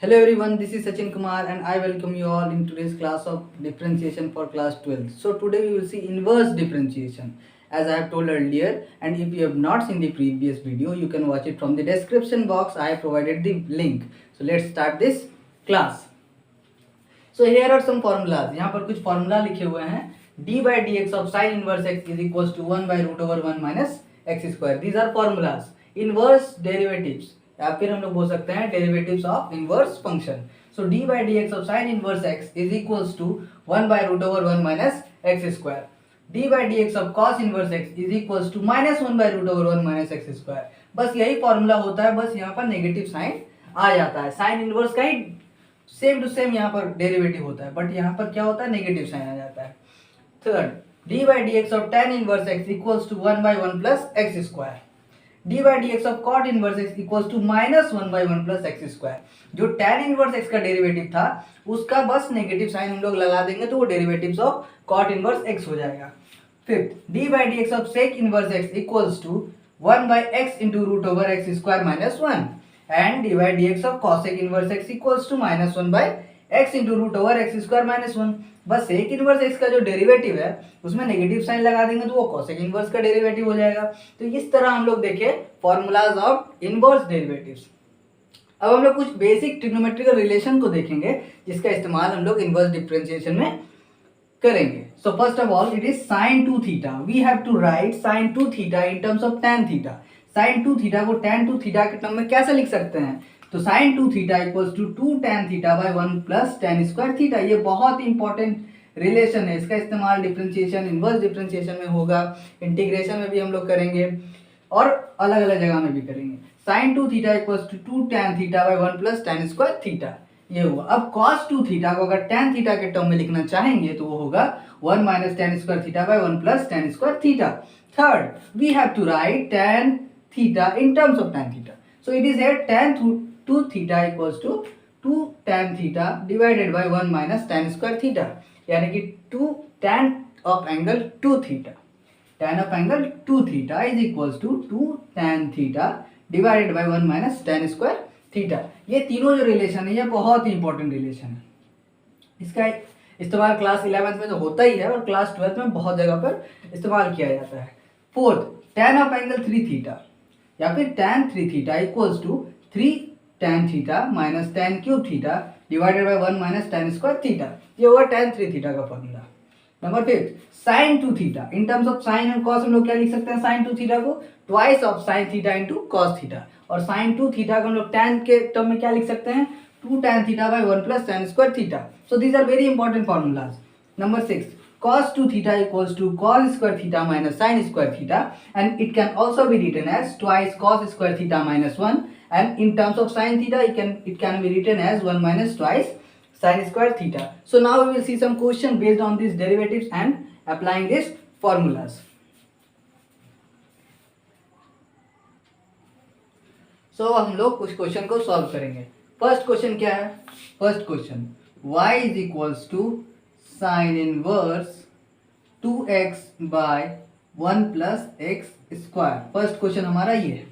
Hello everyone, this is Sachin Kumar and I welcome you all in today's class of differentiation for class 12. So today we will see inverse differentiation as I have told earlier, and if you have not seen the previous video you can watch it from the description box. I have provided the link. So let's start this class. So here are some formulas. यहाँ पर कुछ formula लिखे हुए हैं. d by dx of sin inverse x is equals to 1 by root over 1 minus x square. These are formulas. Inverse derivatives या फिर हम लोग बोल सकते हैं derivatives of inverse function. So d by dx of sin inverse x is equals to 1 by root over 1 minus x square. d by dx of cos inverse x is equals to minus 1 by root over 1 minus x square. बस यही formula होता है, बस यहाँ पर negative sign आ जाता है. Sine inverse का ही सेम टू सेम यहाँ पर डेरिवेटिव होता है, बट यहाँ पर क्या होता है, नेगेटिव साइन आ जाता है. Third, d by dx of tan inverse x equals to 1 by 1 plus x square. d by dx of cot inverse x equals to minus 1 by 1 plus x square. जो tan inverse x का derivative था उसका बस negative sign हम लोग लगा देंगे तो वो derivatives of cot inverse x हो जाएगा. Fifth, d by dx of sec inverse x equals to 1 by x into root over x square minus 1. And d by dx of cosec inverse x equals to minus 1 by x into root over x square minus 1. बस sec inverse x का जो derivative है उसमें negative sign लगा देंगे तो वो cosec inverse का डेरिवेटिव हो जाएगा. तो इस तरह हम लोग देखें फॉर्मूलाज ऑफ इनवर्स डेरिवेटिव्स. अब हम लोग कुछ बेसिक ट्रिग्नोमेट्रिकल रिलेशन को देखेंगे जिसका इस्तेमाल हम लोग इनवर्स डिफरेंशिएशन में करेंगे. So first of all it is sin 2 theta. We have to write sin 2 theta in terms of tan theta. sin 2 theta को tan 2 थीटा के टर्म में कैसे लिख सकते हैं? तो sin 2 theta equals to 2 tan theta by 1 plus tan square theta. ये बहुत ही इंपॉर्टेंट रिलेशन है. इसका इस्तेमाल डिफरेंशिएशन, इनवर्स डिफरेंशिएशन में होगा, इंटीग्रेशन में भी हम लोग करेंगे और अलग अलग जगह में भी करेंगे. sin 2 theta equals to 2 tan theta by 1 plus tan square theta. ये हुआ. अब cos 2 थीटा को अगर tan थीटा के टर्म में लिखना चाहेंगे तो वो होगा 1 minus tan square theta by 1 plus tan square theta. Third, we have to write tan theta in terms of tan theta. So it is here tan 2 theta equals to 2 tan theta divided by 1 minus tan square theta. यानी कि 2 tan of angle 2 theta. Tan of angle 2 theta is equals to 2 tan theta divided by 1 minus tan square theta. ये तीनों जो relation है ये बहुत ही important relation है. इसका इस्तेमाल क्लास 11th में तो होता ही है और क्लास 12th में बहुत जगह पर इस्तेमाल किया जाता है. Fourth, tan of angle 3 theta या फिर tan 3 theta equals to 3 tan theta minus tan cube theta divided by 1 minus tan square theta. ये होगा tan 3 थीटा का formula. Number 5, sin 2 theta. In terms of sin and cos हम लोग क्या लिख सकते हैं? sin 2 थीटा को twice of sin theta into cos theta. और sin 2 थीटा को हम लोग tan के टर्म में क्या लिख सकते हैं? 2 tan theta by 1 plus tan square theta. So these are very important formulas. Number 6, cos 2 theta equals to cos square theta minus sin square theta, and it can also be written as twice cos square theta minus 1, and in terms of sin theta it can be written as 1 minus twice sin square theta. So now we will see some question based on these derivatives and applying these formulas. So हम लोग कुछ question को solve करेंगे. First question क्या है? First question, y is equals to sin inverse 2x by 1 plus x square. First question हमारा ये है.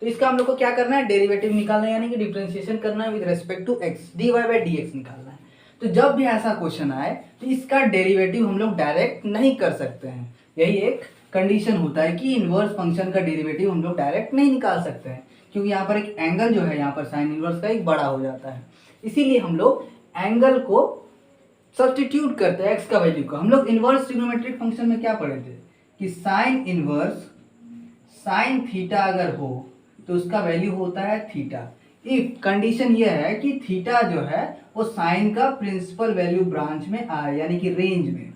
तो इसका हम लोग को क्या करना है? डेरिवेटिव निकालना है, यानी कि डिफरेंशिएशन करना है with respect to x. dy by dx निकालना है. तो जब भी ऐसा क्वेश्चन आए तो इसका डेरिवेटिव हम लोग डायरेक्ट नहीं कर सकते हैं. यही एक कंडीशन होता है कि इनवर्स फंक्शन का डेरिवेटिव हम लोग डायरेक्ट नहीं निकाल सकते हैं, क्योंकि यहाँ पर एक एंगल जो है यहाँ पर साइन इनवर्स का एक बड़ा हो जाता है. इसीलिए हम लोग एंगल को सब्स्टिट्यूट करते हैं x का वैल्यू को. हम लोग इनवर्स ट्रिग्नोमेट्रिक फंक्शन में क्या पढ़े थे कि साइन इनवर्स साइन थीटा अगर हो तो उसका वैल्यू होता है थीटा. इफ कंडीशन ये है कि थीटा जो है वो साइन का प्रिंसिपल वैल्यू ब्रांच में आए, यानी कि रेंज में.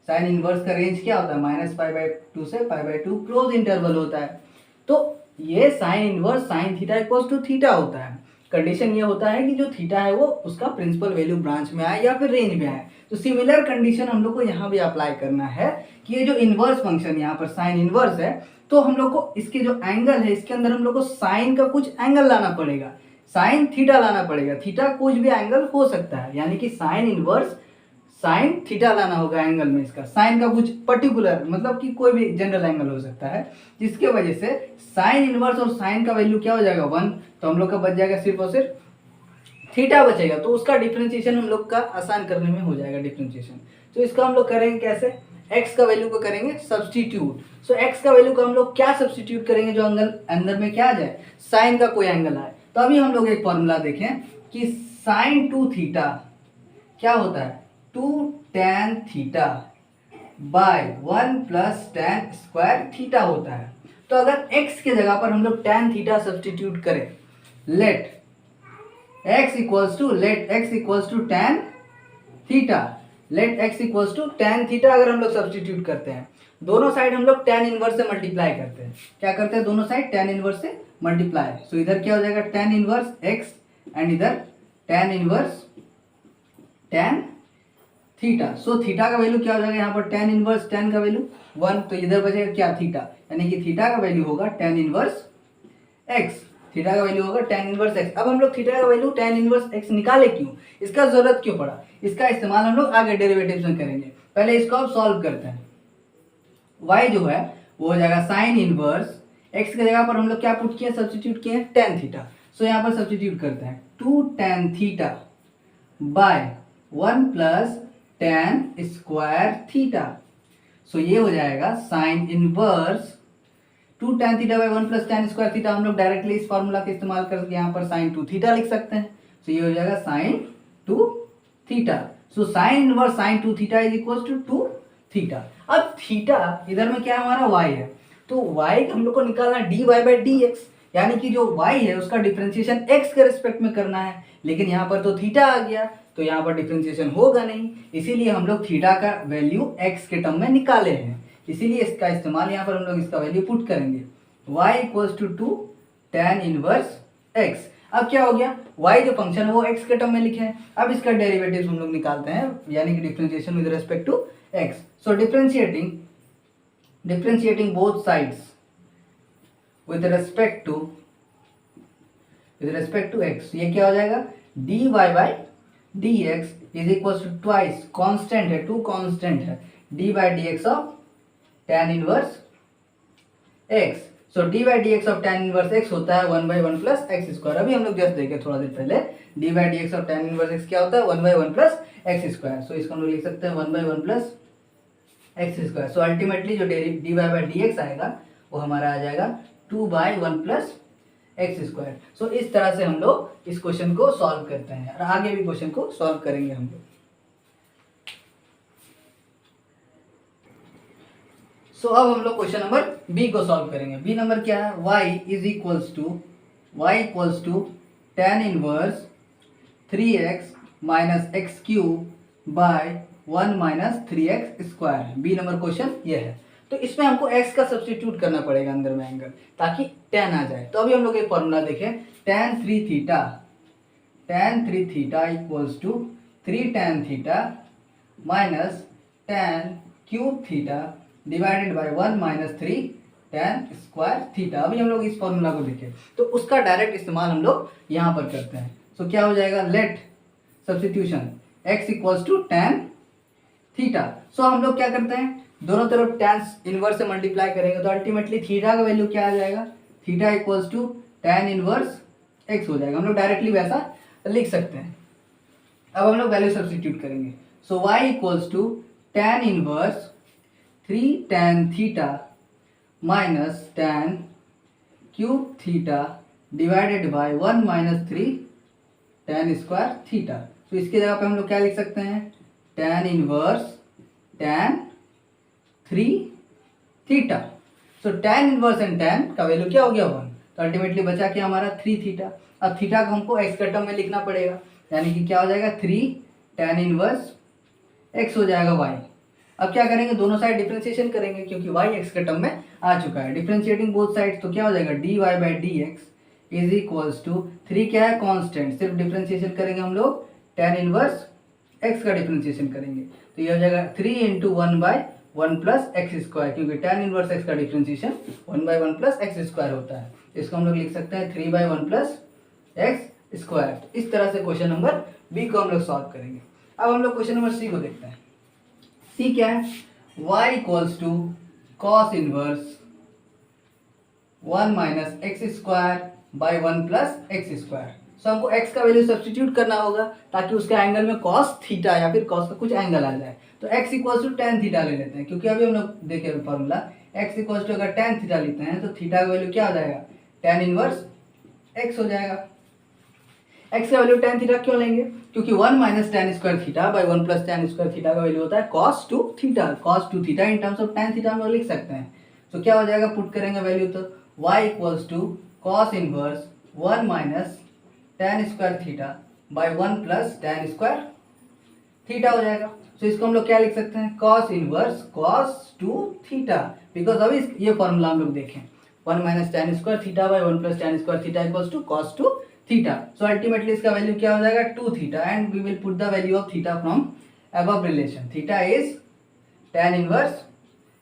साइन इनवर्स का रेंज क्या होता है? -π/2 से π/2 क्लोज इंटरवल होता है. तो ये sine inverse sine theta equals to theta होता है. कंडीशन ये होता है कि जो थीटा है वो उसका प्रिंसिपल वैल्यू ब्रांच में आए या फिर रेंज में आए. तो सिमिलर कंडीशन हम लोग को यहाँ भी अप्लाई करना है कि ये जो इनवर्स फंक्शन यहाँ पर साइन इनवर्स है तो हम लोग को इसके जो एंगल है इसके अंदर हम लोग को साइन का कुछ एंगल लाना पड़ेगा, साइन थीटा लाना पड़ेगा. थीटा कुछ भी एंगल हो सकता है, यानी कि साइन इनवर्स साइन थीटा लाना होगा एंगल में. इसका साइन का कुछ पर्टिकुलर मतलब कि कोई भी जनरल एंगल हो सकता है, जिसके वजह से साइन इनवर्स और साइन का वैल्यू क्या हो जाएगा? 1. तो हम लोग का बच जाएगा सिर्फ और सिर्फ थीटा बचेगा, तो उसका डिफ्रेंशिएशन हम लोग का आसान करने में हो जाएगा डिफ्रेंशिएशन। तो इसका हम लोग करेंगे कैसे, x का वैल्यू को करेंगे सब्सटीट्यूट। सो x का वैल्यू को हम लोग क्या सब्सटीट्यूट करेंगे, जो अंदर में क्या आ जाए, साइन का कोई एंगल आए। तो अभी हम लोग एक फॉर्मूला देखें कि साइन 2 थीटा क्या होता है, 2 tan theta by 1 plus tan square theta होता है। तो अगर x के जगह पर हम लोग tan थीटा सब्सटीट्यूट करें, let x equals to tan theta, let x equals to tan theta अगर हम लोग सब्सटीट्यूट करते हैं, दोनों साइड हम लोग tan इनवर्स से मल्टीप्लाई करते हैं। क्या करते हैं, दोनों साइड tan इनवर्स से मल्टीप्लाई। सो इधर क्या हो जाएगा, tan इनवर्स x एंड इधर tan inverse tan theta. So theta का वैल्यू क्या हो जाएगा, यहाँ पर tan इनवर्स tan का वैल्यू 1, तो इधर बचेगा क्या, थीटा, यानी कि थीटा का वैल्यू होगा tan इनवर्स x, थीटा का वैल्यू होगा tan इनवर्स x। अब हम लोग थीटा का वैल्यू tan इनवर्स x निकाले क्यों, इसका जरूरत क्यों पड़ा, इसका इस्तेमाल हम लोग आगे डेरिवेटिव्स में करेंगे। पहले इसको अब सॉल्व करते हैं। y जो है वो हो जाएगा साइन इनवर्स x की जगह पर हम लोग क्या पुट किए, सब्सटीट्यूट किए tan थीटा। सो यहाँ पर सब्सटीट्यूट करते हैं, 2 tan theta by 1 plus tan square theta. So ये हो जाएगा sine inverse 2 tan theta by 1 plus tan square theta. हम लोग डायरेक्टली इस फॉर्मूला का इस्तेमाल करके यहाँ पर साइन 2 थीटा लिख सकते हैं। सो ये हो जाएगा sine 2 theta. So sine inverse sine 2 theta is equal to 2 theta. अब थीटा इधर में क्या हमारा y है, तो y हम लोग को निकालना dy बाई डी एक्स, यानी कि जो y है उसका डिफ्रेंशिएशन x के रिस्पेक्ट में करना है। लेकिन यहाँ पर तो थीटा आ गया, तो यहाँ पर डिफ्रेंशिएशन होगा नहीं, इसीलिए हम लोग थीटा का वैल्यू x के टर्म में निकाले हैं। इसीलिए इसका इस्तेमाल यहाँ पर हम लोग इसका वैल्यू पुट करेंगे, y equals to 2 tan inverse x। अब क्या हो गया, y जो फंक्शन है वो x के टर्म में लिखे हैं। अब इसका डेरिवेटिव हम लोग निकालते हैं, यानी कि differentiation with respect to x। So differentiating both sides with respect to x, ये क्या हो जाएगा, dy by d x is equal to twice, constant है, 2 कॉन्स्टेंट है, d by d x of tan inverse x। So d by d x of tan inverse x होता है 1 by 1 plus x square. अभी हम लोग just देखे थोड़ा देर पहले, d by d x of tan inverse x क्या होता है, 1 by 1 plus x square. So इसको हम लोग लिख सकते हैं 1 by 1 plus x square. So ultimately जो d y by d x आएगा वो हमारा आ जाएगा 2 by 1 plus x square. So इस तरह से हम लोग इस क्वेश्चन को सॉल्व करते हैं और आगे भी क्वेश्चन को सॉल्व करेंगे हम लोग। सो अब हम लोग क्वेश्चन नंबर बी को सॉल्व करेंगे। बी नंबर क्या है, y is equals to tan inverse 3x minus x cube by 1 minus 3x square. B number question ये है। तो इसमें हमको x का सब्स्टिट्यूट करना पड़ेगा अंदर में एंगल, ताकि tan आ जाए। तो अभी हम लोग एक फॉर्मूला देखें, tan 3 theta equals to 3 tan theta minus tan cube theta divided by 1 minus 3 tan square theta. अभी हम लोग इस फॉर्मूला को देखें तो उसका डायरेक्ट इस्तेमाल हम लोग यहाँ पर करते हैं। सो क्या हो जाएगा, let substitution x equals to tan theta. So हम लोग क्या करते हैं, दोनों तरफ tan इनवर्स से मल्टीप्लाई करेंगे तो अल्टीमेटली थीटा का वैल्यू क्या आ जाएगा, theta equals to tan inverse x हो जाएगा। हम लोग डायरेक्टली वैसा लिख सकते हैं। अब हम लोग वैल्यू सब्स्टिट्यूट करेंगे। So y equals to tan inverse 3 tan theta minus tan cube theta divided by 1 minus 3 tan square theta. तो इसके जगह पे हम लोग क्या लिख सकते हैं, tan inverse tan 3 theta. So tan inverse and tan का वैल्यू क्या हो गया 1, तो अल्टीमेटली बचा क्या हमारा 3 थीटा। अब थीटा को हमको x के टर्म में लिखना पड़ेगा, यानी कि क्या हो जाएगा 3 tan इनवर्स x हो जाएगा y। अब क्या करेंगे, दोनों साइड डिफरेंशिएशन करेंगे क्योंकि y x के टर्म में आ चुका है। डिफरेंशिएटिंग बोथ साइड तो क्या हो जाएगा dy by d x is equals to 3 क्या है कांस्टेंट, सिर्फ डिफरेंशिएशन करेंगे हम लोग tan इनवर्स x का डिफरेंशिएशन करेंगे तो ये हो जाएगा 3 into 1 by 1 plus x square, क्योंकि tan इनवर्स x का differentiation 1 by 1 plus x square होता है। इसको हम लोग लिख सकते हैं 3 बाई 1 प्लस एक्स स्क्वायर। तो इस तरह से क्वेश्चन नंबर बी को हम लोग सॉल्व करेंगे। अब हम लोग क्वेश्चन नंबर सी को देखते हैं। सी क्या है, y equals to cos inverse 1 minus x square by 1 plus x square. So हमको x का वैल्यू सब्स्टिट्यूट करना होगा ताकि उसके एंगल में cos थीटा या फिर cos का कुछ एंगल आ जाए। तो x equal to tan theta ले लेते हैं, क्योंकि अभी हम लोग देखे फॉर्मूला x इक्वल टू अगर टेन थीटा लेते हैं तो थीटा का वैल्यू क्या हो जाएगा, टेन इनवर्स x हो जाएगा। x का वैल्यू टेन थीटा क्यों लेंगे, क्योंकि 1 minus tan square theta by 1 plus tan square theta का वैल्यू होता है cos two theta. cos two theta in terms of tan theta हम लोग लिख सकते हैं। तो क्या हो जाएगा, पुट करेंगे वैल्यू तो y equals to cos inverse 1 minus tan square theta by 1 plus tan square theta हो जाएगा। तो इसको हम लोग क्या लिख सकते हैं, cos inverse cos two theta, because अभी ये फॉर्मूला हम लोग देखें 1 minus tan square theta by 1 plus tan square theta equals to cos two theta. So ultimately इसका वैल्यू क्या हो जाएगा, 2 theta, and we will put the value of theta from above relation. Theta is tan inverse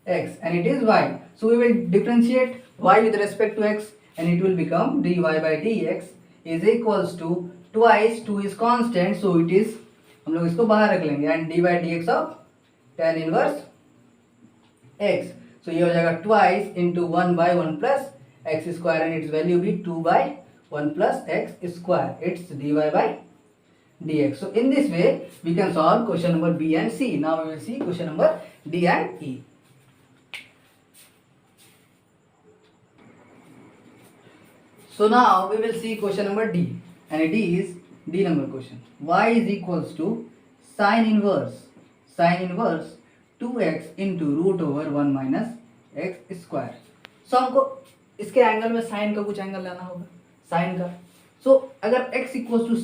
x and it is y. So we will differentiate y with respect to x and it will become dy by dx is equals to twice 2 is constant, so it is, हम लोग इसको बाहर रख लेंगे, and dy by dx of tan inverse x. So ये हो जाएगा twice into 1 by 1 plus x square and its value be 2 by 1 plus x square. It's dy by dx. So in this way we can solve question number B and C. Now we will see question number D and E. So now we will see question number D, and it is D number question. Y is equals to sin inverse 2x into root over 1 minus x square. So हमको इसके angle में sign का कुछ angle लाना होगा, sign का। So अगर x equals to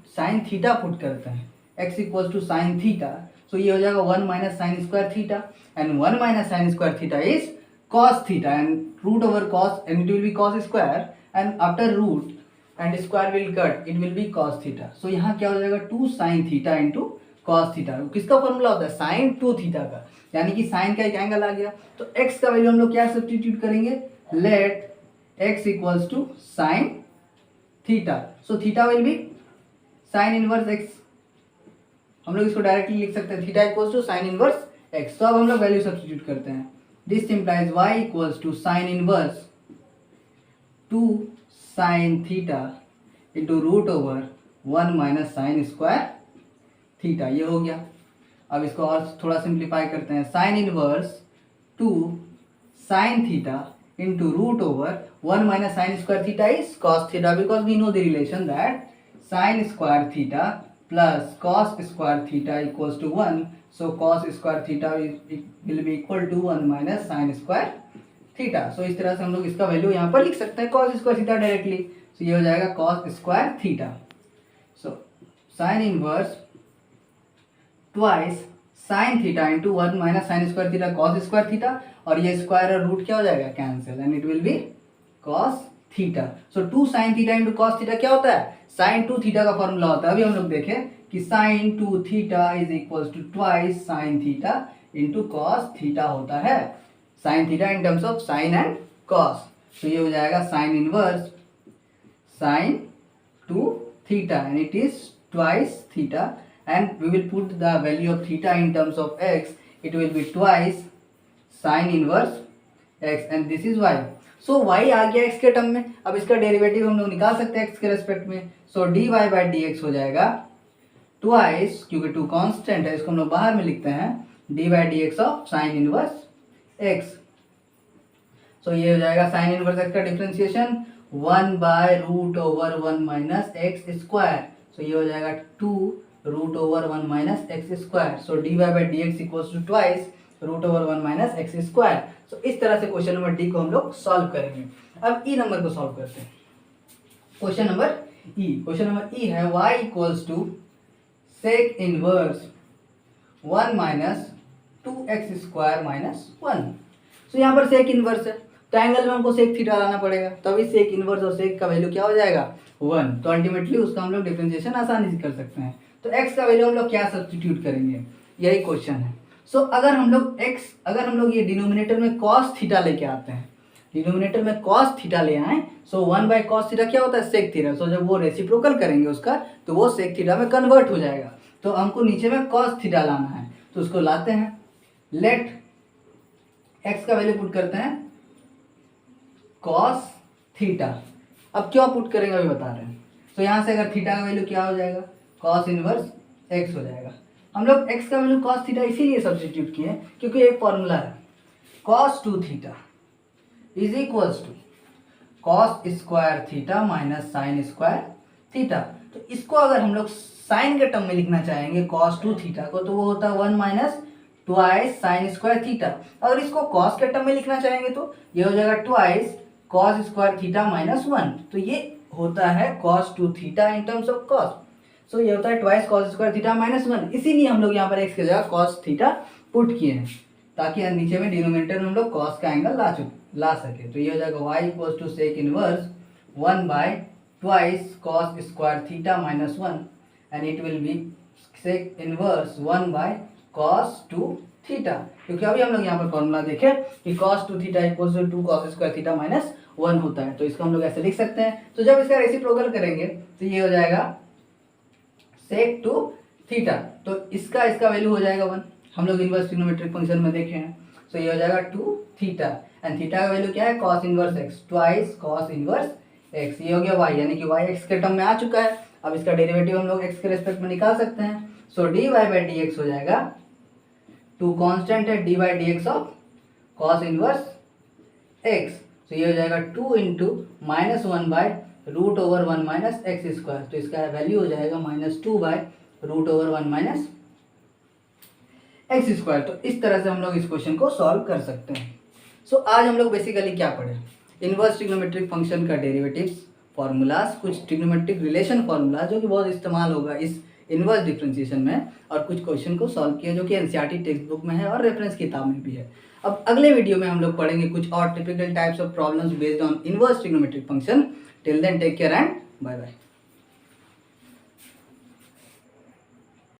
sine theta put करते हैं, x equals to sine theta, so ये हो जाएगा 1 minus sine square theta, and 1 minus sine square theta is cos theta, and root over cos, and it will be cos square, and after root and square will cut, it will be cos theta. So यहाँ क्या हो जाएगा, 2 sine theta into cos theta. किसका formula होता है, sine two theta का, यानी कि साइन का एक एंगल आ गया। तो x का वैल्यू हम लोग क्या सब्स्टिट्यूट करेंगे, let x equals to sine theta. So theta will be sine inverse x, हम लोग इसको डायरेक्टली लिख सकते हैं, theta equals to sine inverse x। तो अब हम लोग वैल्यू सब्स्टिट्यूट करते हैं, this implies y equals to sine inverse 2 sine theta into root over 1 minus sine square theta. ये हो गया। अब इसको और थोड़ा सिंप्लीफाई करते हैं, sign inverse 2 sine theta into root over 1 minus sin square theta is cos theta, because we know the relation that sin square theta plus cos square theta equals to 1. So cos square theta will be equal to 1 minus sin square theta. So इस तरह से हम लोग इसका value यहाँ पर लिख सकते हैं, cos square theta directly. So ये हो जाएगा cos square theta. So sin inverse twice sine theta into 1 minus sine square theta cos square theta, और ये स्क्वायर और रूट क्या हो जाएगा, cancel, and it will be cos theta. So 2 sine theta into cos theta क्या होता है, sine two theta का फॉर्मूला होता है। अभी हम लोग देखें कि sine two theta is equals to twice sine theta into cos theta होता है, sine theta in terms of sine and cos. तो ये हो जाएगा sine inverse sign two theta and it is twice theta, and we will put the value of theta in terms of x, it will be twice sin inverse x, and this is y. So y आ गया x के term में। अब इसका derivative हम लोग निकाल सकते हैं x के रेस्पेक्ट में। सो dy by dx हो जाएगा twice, क्योंकि 2 कांस्टेंट है, इसको हम लोग बाहर में लिखते हैं, dy by dx of sin inverse x। So ये हो जाएगा sin इनवर्स x का differentiation 1 by root over 1 minus x square. So ये हो जाएगा 2 root over 1 minus x square. So d y by d x equals to twice root over 1 minus x square. So इस तरह से question number D को हम लोग solve करेंगे। अब ई नंबर को सॉल्व करते हैं। क्वेश्चन नंबर ई है y equals to sec inverse 1 minus 2x square minus 1। So यहाँ पर सेक इनवर्स है, तो एंगल में हमको सेक थीटा लाना पड़ेगा, तभी सेक इनवर्स और सेक का वैल्यू क्या हो जाएगा 1। तो अल्टीमेटली उसका हम लोग डिफरेंशिएशन आसानी से कर सकते हैं। तो x का वैल्यू हम लोग क्या सब्स्टिट्यूट करेंगे, यही क्वेश्चन है। सो अगर हम लोग ये डिनोमिनेटर में cos थीटा लेके आते हैं, डिनोमिनेटर में cos थीटा ले आए, सो 1 बाय cos थीटा क्या होता है, सेक थीटा। सो जब वो रेसिप्रोकल करेंगे उसका, तो वो सेक थीटा में कन्वर्ट हो जाएगा। तो हमको नीचे में cos थीटा लाना है, तो उसको लाते हैं, लेट x का वैल्यू पुट करते हैं cos थीटा। अब क्या पुट करेंगे अभी बता रहे हैं। तो यहाँ से अगर थीटा का वैल्यू क्या हो जाएगा, कॉस इनवर्स एक्स हो जाएगा। हम लोग एक्स का वैल्यू कॉस थीटा इसीलिए सब्स्टिट्यूट किए क्योंकि एक फॉर्मूला है, cos 2 theta is equals to cos square theta minus sine square theta. तो इसको अगर हम लोग साइन के टर्म में लिखना चाहेंगे कॉस 2 थीटा को, तो वो होता है 1 minus twice sign square theta. अगर इसको कॉस के टर्म में लिखना चाहेंगे तो ये हो जाएगा twice cos square theta minus 1। तो ये होता है cos 2 theta in terms of cos. So ये होता है twice cos square theta minus 1। इसीलिए हम लोग यहाँ पर एक्स की जगह कॉस थीटा पुट किए हैं, ताकि में नीचे में डिनोमिनेटर में हम लोग कॉस का एंगल ला सके। तो ये हो जाएगा y equals to sec inverse 1 by twice cos square theta minus 1 and it will be sec inverse 1 by cos 2 theta. क्योंकि अभी हम लोग यहाँ पर फॉर्मूला देखें कि cos 2 theta equals to 2 cos square theta minus 1 होता है, तो इसको हम लोग ऐसे लिख सकते हैं। तो जब इसका रेसिप्रोकल करेंगे तो ये हो जाएगा सेक 2 थीटा, तो इसका वैल्यू हो जाएगा 1। हम लोग इनवर्स ट्रिग्नोमेट्रिक फंक्शन में देखे हैं। सो ये हो जाएगा 2 थीटा एंड थीटा का वैल्यू क्या है, cos inverse x, twice cos inverse x. ये हो गया y, यानी कि y x के टर्म में आ चुका है। अब इसका डेरिवेटिव हम लोग x के रेस्पेक्ट में निकाल सकते हैं। So dy by d x हो जाएगा, 2 कांस्टेंट है, dy by d x of cos inverse x। तो ये हो जाएगा 2 into minus 1 by root over 1 minus x square. तो इसका वैल्यू हो जाएगा -2 by root over 1 minus x square. तो इस तरह से हम लोग इस क्वेश्चन को सॉल्व कर सकते हैं। सो आज हम लोग बेसिकली क्या पढ़े, इनवर्स ट्रिग्नोमेट्रिक फंक्शन का डेरिवेटिव्स, फार्मूलाज, कुछ ट्रिग्नोमेट्रिक रिलेशन फार्मूला जो कि बहुत इस्तेमाल होगा इस इनवर्स डिफरेंशिएशन में, और कुछ क्वेश्चन को सॉल्व किया जो कि एनसीईआरटी टेक्स्ट बुक में है और रेफरेंस किताब में भी है। अब अगले वीडियो में हम लोग पढ़ेंगे कुछ और typical types of problems based on inverse trigonometric function. Till then take care and bye bye.